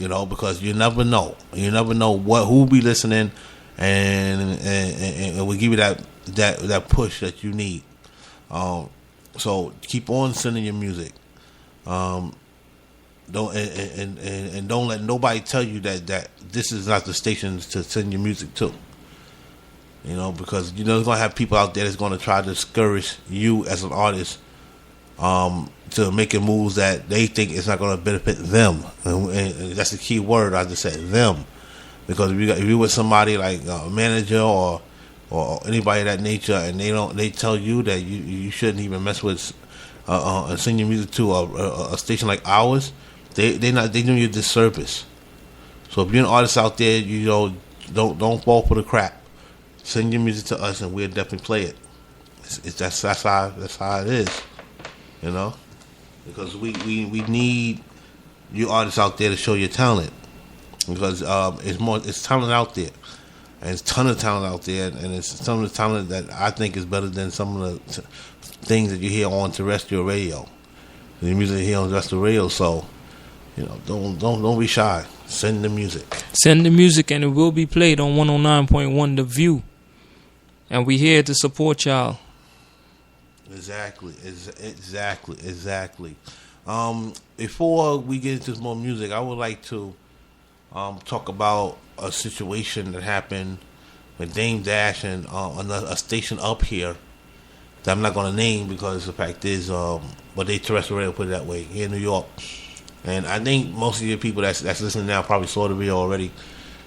because you never know. You never know who be listening, and we give you that push that you need. So keep on sending your music. Don't and don't let nobody tell you that this is not the station to send your music to. Because there's gonna have people out there that's gonna try to discourage you as an artist, to making moves that they think is not gonna benefit them, and that's the key word I just said, them. Because if you with somebody like a manager or anybody of that nature, and they tell you that you shouldn't even mess with and send your music to a station like ours, they doing you a disservice. So if you're an artist out there, don't fall for the crap. Send your music to us, and we'll definitely play it. That's how it is, because we need you artists out there to show your talent, because it's talent out there, and it's a ton of talent out there, and it's some of the talent that I think is better than some of the things that you hear on terrestrial radio, the music you hear on terrestrial radio. So, don't be shy. Send the music. Send the music, and it will be played on 109.1 The View. And we here to support y'all. Exactly. Before we get into more music, I would like to talk about a situation that happened with Dame Dash and a station up here that I'm not going to name, because the fact is, but they terrestrial radio, put it that way, here in New York. And I think most of your people that's listening now probably saw the video already.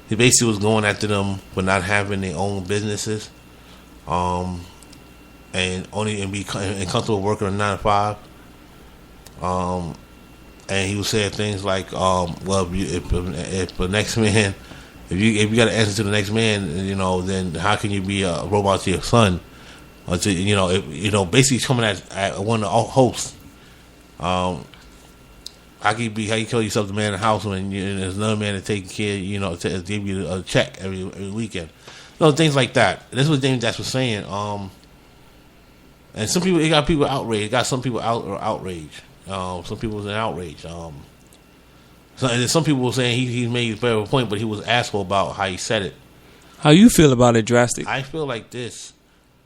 He basically was going after them for not having their own businesses, and be comfortable working a 9 to 5. And he was saying things like, if the next man, if you got to answer to the next man, then how can you be a robot to your son? Or to, basically coming at one of the hosts. How you call yourself the man in the house when there's another man that taking care, to give you a check every weekend. Things like that. That's what Dame Dash was saying. And some people, it got people outraged. It got some people outraged. Some people was in outrage. And then some people were saying he made a better point, but he was asshole about how he said it. How you feel about it, Drastic? I feel like this.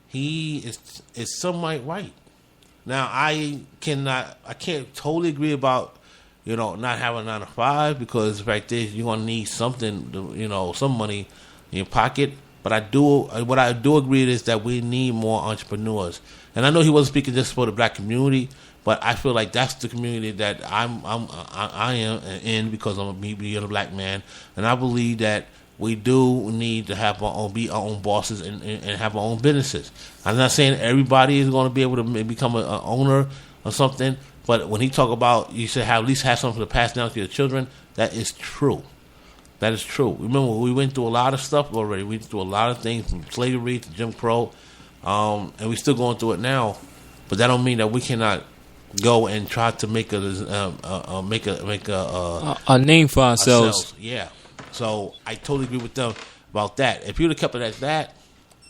He is somewhat right. Now I can't totally agree about not having a 9 to 5, because the fact is you're gonna need something, some money in your pocket. But what I do agree is that we need more entrepreneurs. And I know he wasn't speaking just for the black community, but I feel like that's the community that I am in, because I'm being a black man, and I believe that we do need to be our own bosses and have our own businesses. I'm not saying everybody is going to be able to become an owner or something, but when he talk about you should at least have something to pass down to your children, that is true. That is true. Remember, we went through a lot of stuff already. We went through a lot of things, from slavery to Jim Crow, and we're still going through it now. But that don't mean that we cannot go and try to make a name for ourselves. Yeah. So I totally agree with them about that. If you'd have kept it at that,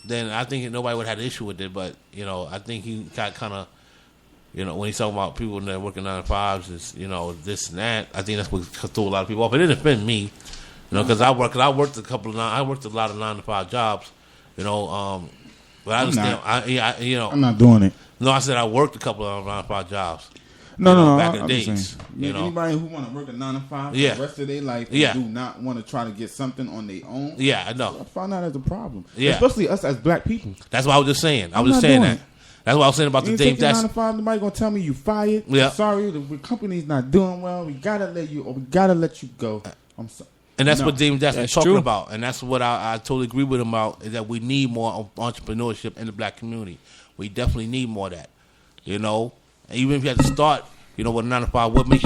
then I think nobody would have had an issue with it. But I think he got kind of, when he's talking about people that are working 9 to 5s, is this and that. I think that's what threw a lot of people off. It didn't offend me, because I worked a lot of 9 to 5 jobs, but I understand. I'm not doing it. No, I said I worked a couple of 9 to 5 jobs. No, back in the days. Anybody who want to work a 9 to 5 for the rest of their life and do not want to try to get something on their own. Yeah, I know. I find that as a problem. Yeah. Especially us as black people. That's what I was just saying. I was just saying that. That's what I was saying about the Dame Dash. 9 to 5, nobody gonna tell me you fired. Yeah. I'm sorry, the company's not doing well. We gotta let you go. I'm sorry. And that's what Dame Dash was talking true. about. And that's what I totally agree with him about, is that we need more entrepreneurship in the black community. We definitely need more of that. And even if you have to start, with a 9 to 5, what makes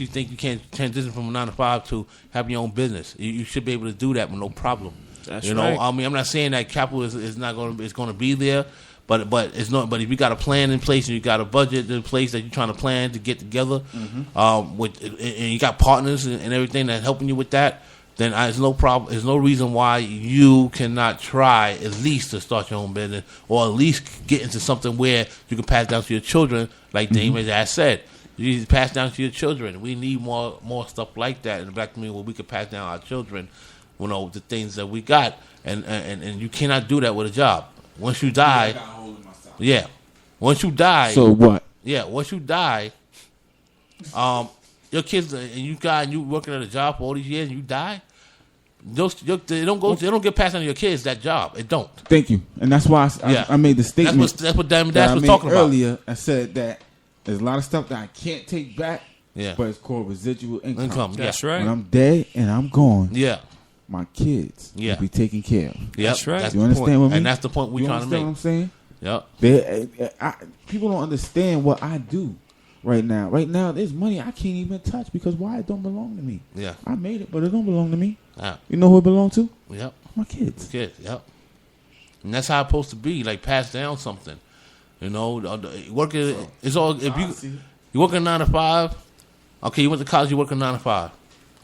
you think you can't transition from a 9 to 5 to having your own business? You should be able to do that with no problem. That's right. I mean, I'm not saying that capital is going to be there, but it's not. But if you got a plan in place and you got a budget in place that you're trying to plan to get together, and you got partners and everything that's helping you with that, then there's no problem. There's no reason why you cannot try at least to start your own business, or at least get into something where you can pass down to your children, like Dame Dash said. You pass down to your children. We need more stuff like that in the black community where we can pass down our children, the things that we got, and you cannot do that with a job. Once you die, once you die. So what? Yeah, once you die, your kids and you working at a job for all these years and you die. They don't get passed on to your kids that job. It don't. Thank you, and that's why I made the statement. That's what Diamond Dash was talking about earlier. I said that there's a lot of stuff that I can't take back. Yeah, but it's called residual income. That's right. When I'm dead and I'm gone. Yeah. My kids will be taken care of. Yep. That's right. You understand what I mean? And that's the point we're trying to make. You understand what I'm saying? Yep. People don't understand what I do right now. Right now, there's money I can't even touch because why? It don't belong to me. Yeah. I made it, but it don't belong to me. Yeah. You know who it belongs to? Yep. My kids. Yep. And that's how it's supposed to be. Like pass down something. Working. It's all. If you working 9 to 5. Okay, you went to college. You working 9 to 5.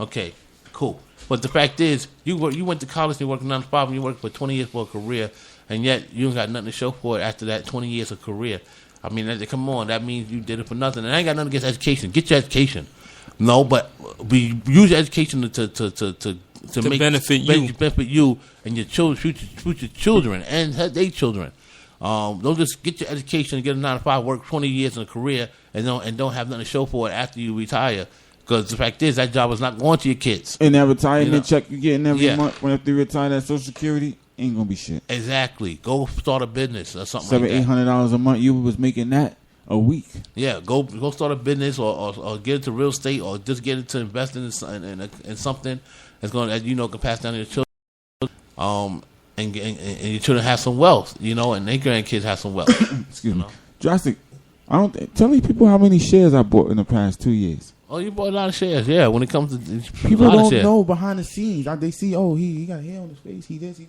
Okay, cool. But the fact is, you went to college and you working 9 to 5 and you worked for 20 years for a career, and yet you ain't got nothing to show for it after that 20 years of career. I mean, come on, that means you did it for nothing. And I ain't got nothing against education. Get your education. No, but use your education to make benefit you and your children, future children and their children. Don't just get your education and get a 9 to 5, work 20 years in a career, and don't have nothing to show for it after you retire. Because the fact is, that job is not going to your kids. And that retirement check you getting every month when after you retire, that Social Security ain't gonna be shit. Exactly. Go start a business or something like that. $700-800 a month. You was making that a week. Yeah. Go start a business or get into real estate or just get into investing in something that's going to can pass down to your children. And your children have some wealth, and their grandkids have some wealth. Excuse me. Drastic. Tell me people how many shares I bought in the past 2 years. Oh, you bought a lot of shares, yeah. When it comes to people don't know behind the scenes. They see, he got hair on his face. He this.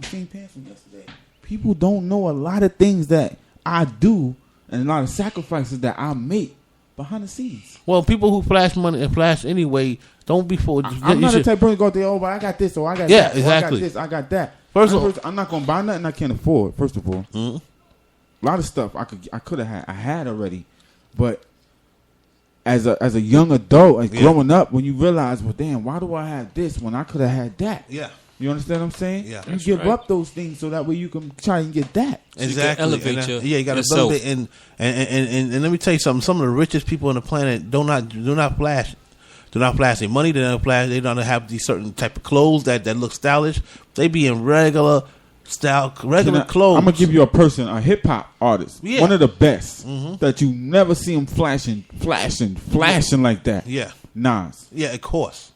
Same pants from yesterday. People don't know a lot of things that I do and a lot of sacrifices that I make behind the scenes. Well, people who flash money and flash anyway, don't be fooled. I'm not the type of person to go there. But I got this, or I got that. Yeah, exactly. I got this, I got that. First of all, I'm not gonna buy nothing I can't afford. First of all, mm-hmm. A lot of stuff I could have had. I had already, but as a young adult, growing up, when you realize, well, damn, why do I have this when I could have had that? Yeah. You understand what I'm saying? Yeah. You give up those things so that way you can try and get that. Exactly. So you you got to build it. And let me tell you something. Some of the richest people on the planet do not flash. Do not flash their money. They don't flash. They don't have these certain type of clothes that look stylish. They be in regular clothes. I'm gonna give you a hip hop artist, one of the best that you never see him flashing like that. Yeah, Nas. Yeah, of course.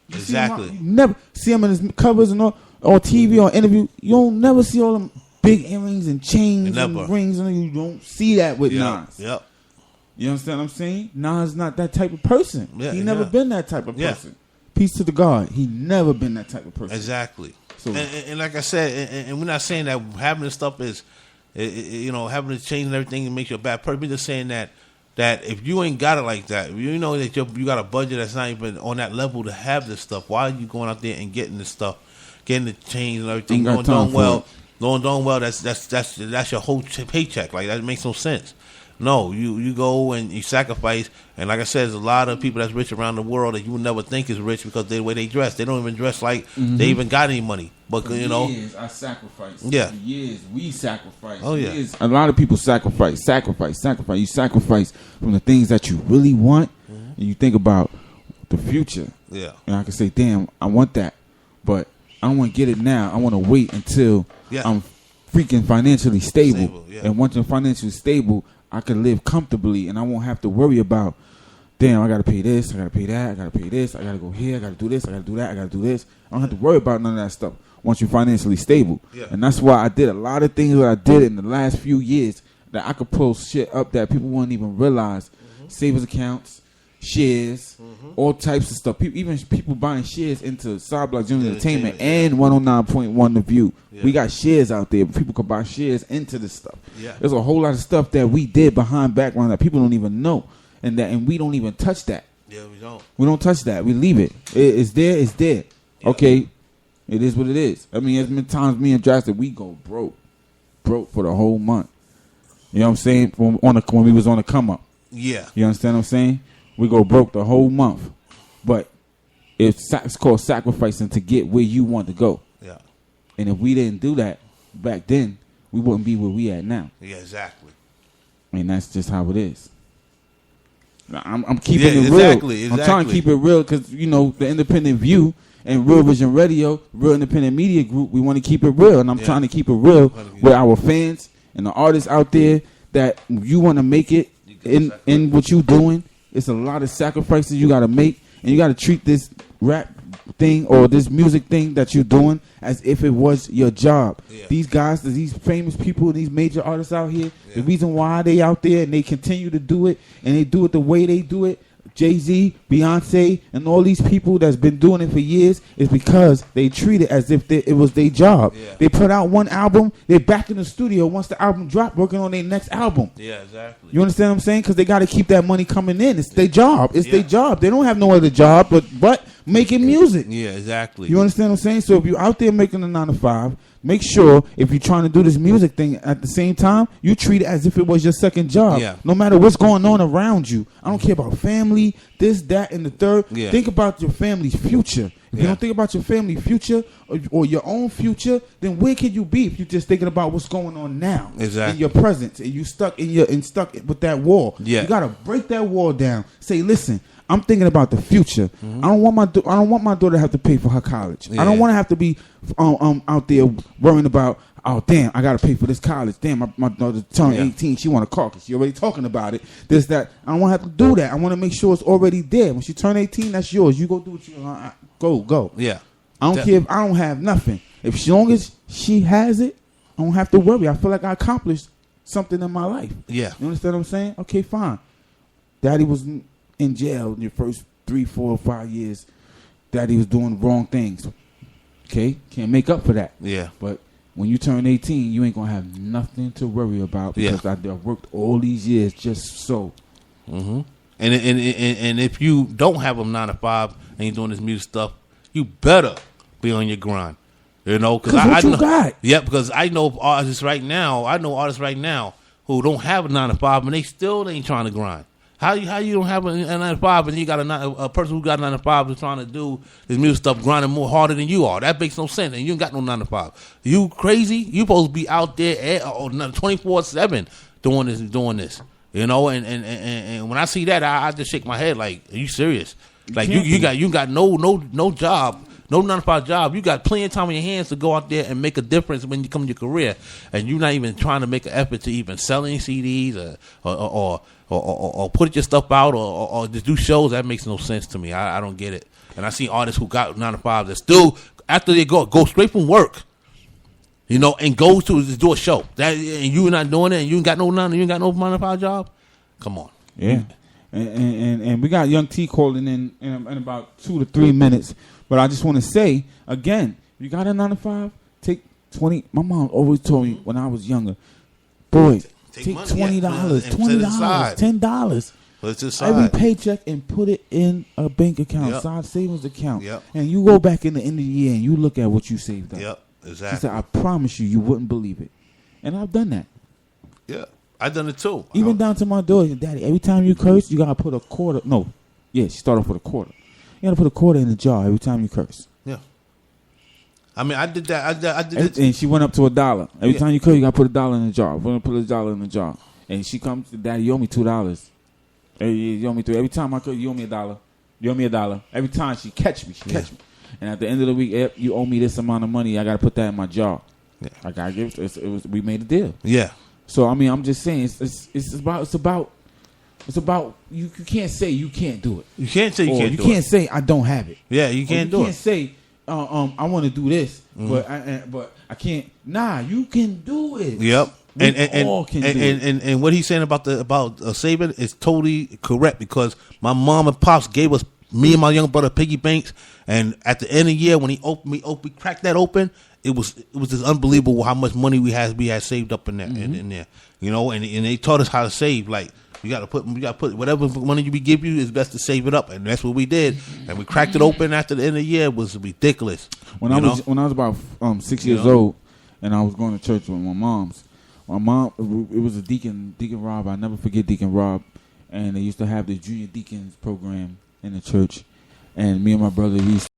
Exactly. You never see him in his covers and all, or TV or interview. You don't never see all them big earrings and chains and rings, and you don't see that with Nas. Yep. You understand what I'm saying? Nas not that type of person. Yeah, he never been that type of person. Peace to the God. He never been that type of person. Exactly. So, and like I said, and we're not saying that having this stuff is, having to change and everything and make you a bad person. We're just saying that if you ain't got it like that, if you know that you got a budget that's not even on that level to have this stuff, why are you going out there and getting this stuff, getting the chains and everything, doing well? That's your whole paycheck. Like, that makes no sense. No, you go and you sacrifice, and like I said, there's a lot of people that's rich around the world that you would never think is rich because the way they dress. They don't even dress like they even got any money. But for years, I sacrificed. Yeah. For years, we sacrificed. Oh yeah. A lot of people sacrifice. You sacrifice from the things that you really want, and you think about the future. Yeah. And I can say, damn, I want that, but I don't want to get it now. I want to wait until I'm freaking financially stable. Yeah. And once I'm financially stable, I can live comfortably, and I won't have to worry about, damn, I got to pay this, I got to pay that, I got to pay this, I got to go here, I got to do this, I got to do that, I got to do this. I don't have to worry about none of that stuff once you're financially stable. Yeah. And that's why I did a lot of things that I did in the last few years that I could pull shit up that people wouldn't even realize. Savings accounts, shares, all types of stuff. Even people buying shares into Side Block Junior Entertainment and 109.1 The View. Yeah. We got shares out there. People could buy shares into this stuff. Yeah. There's a whole lot of stuff that we did behind background that people don't even know, and we don't even touch that. Yeah, we don't. We don't touch that. We leave it. It's there. It's there. Yeah. Okay, it is what it is. I mean, there's been times me and Drastic, we go broke for the whole month. You know what I'm saying? When we was on the come up. Yeah. You understand what I'm saying? We go broke the whole month. But it's called sacrificing to get where you want to go. Yeah. And if we didn't do that back then, we wouldn't be where we at now. Yeah, exactly. I mean, that's just how it is. I'm keeping it real. Exactly. I'm trying to keep it real because, you know, the Independent View and Real Vision Radio, Real Independent Media Group, we want to keep it real. And I'm trying to keep it real with our fans and the artists out there that you want to make it in what you're doing. It's a lot of sacrifices you got to make. And you got to treat this rap thing or this music thing that you're doing as if it was your job. Yeah. These guys, these famous people, these major artists out here, the reason why they out there and they continue to do it and they do it the way they do it, Jay-Z, Beyonce, and all these people that's been doing it for years is because they treat it as if it was their job. Yeah. They put out one album, they're back in the studio once the album dropped, working on their next album. Yeah, exactly. You understand what I'm saying? Because they got to keep that money coming in. It's their job. It's their job. They don't have no other job but making music. Yeah, exactly. You understand what I'm saying? So if you're out there making a 9 to 5, make sure if you're trying to do this music thing at the same time, you treat it as if it was your second job. Yeah. No matter what's going on around you. I don't care about family, this, that, and the third. Yeah. Think about your family's future. If you don't think about your family's future or your own future, then where can you be if you're just thinking about what's going on now? Exactly. In your present, and you stuck with that wall. Yeah. You gotta break that wall down. Say, listen, I'm thinking about the future. Mm-hmm. I don't want my daughter to have to pay for her college. Yeah. I don't want to have to be out there worrying about, oh damn, I gotta pay for this college. Damn, my daughter turned 18. She want a car because she already talking about it. This, that. I don't want to have to do that. I want to make sure it's already there. When she turn 18, that's yours. You go do what you go. Yeah. I don't care if I don't have nothing. As long as she has it, I don't have to worry. I feel like I accomplished something in my life. Yeah. You understand what I'm saying? Okay, fine. Daddy was in jail in your first 3, 4, 5 years. Daddy was doing wrong things. Okay? Can't make up for that. Yeah. But when you turn 18, you ain't going to have nothing to worry about because I worked all these years just so. Mm-hmm. And if you don't have a 9 to 5 and you're doing this music stuff, you better be on your grind. You know, because I know. Yeah, because I know artists right now. Who don't have a 9 to 5 and they still ain't trying to grind. How you don't have a 9 to 5 and you got a person who got a 9 to 5 is trying to do this music stuff grinding more harder than you are? That makes no sense. And you ain't got no 9 to 5. You crazy? You supposed to be out there 24/7 doing this. You know, and when I see that, I just shake my head like, are you serious? Like you got no job. No 9 to 5 job. You got plenty of time on your hands to go out there and make a difference when you come to your career, and you're not even trying to make an effort to even sell any CDs or put your stuff out or just do shows. That makes no sense to me. I don't get it. And I see artists who got 9 to 5 that still after they go straight from work, you know, and go to do a show. That and you're not doing it, and you ain't got no 9 to 5 job. Come on. Yeah. And we got Young T calling in about 2 to 3 minutes. But I just want to say, again, you got a 9 to 5, take 20. My mom always told me when I was younger, boy, take $20, $10. Put it aside. Every paycheck and put it in a bank account, side savings account. Yep. And you go back in the end of the year and you look at what you saved up. Yep, exactly. She said, I promise you wouldn't believe it. And I've done that. Yeah, I've done it too. Even down to my daughter, Daddy, every time you curse, you got to put a quarter. No, she start off with a quarter. You gotta put a quarter in the jar every time you curse. Yeah. I mean, I did that. I did it. And she went up to $1. Every time you curse, you gotta put $1 in the jar. We're gonna put $1 in the jar. And she comes to Daddy, you owe me $2. You owe me $3. Every time I curse, you owe me $1. You owe me $1. Every time she catch me. And at the end of the week, you owe me this amount of money. I gotta put that in my jar. Yeah. I gotta give it. We made a deal. Yeah. So I mean, I'm just saying, it's about you can't say you can't do it. You can't say you can't do it. You can't say I don't have it. Yeah, you can't do it. You can't say I want to do this, but I can't. Nah, you can do it. Yep. And what he's saying about saving is totally correct because my mom and pops gave us me and my younger brother piggy banks, and at the end of the year when we cracked that open, it was just unbelievable how much money we had saved up in there, in there, you know, and they taught us how to save. Like you got to put whatever money we give you is best to save it up, and that's what we did, and we cracked it open after the end of the year. It was ridiculous. When I was about 6 years old, and I was going to church with my mom, it was a Deacon Rob. I never forget Deacon Rob. and they used to have the junior deacons program in the church. And me and my brother, we used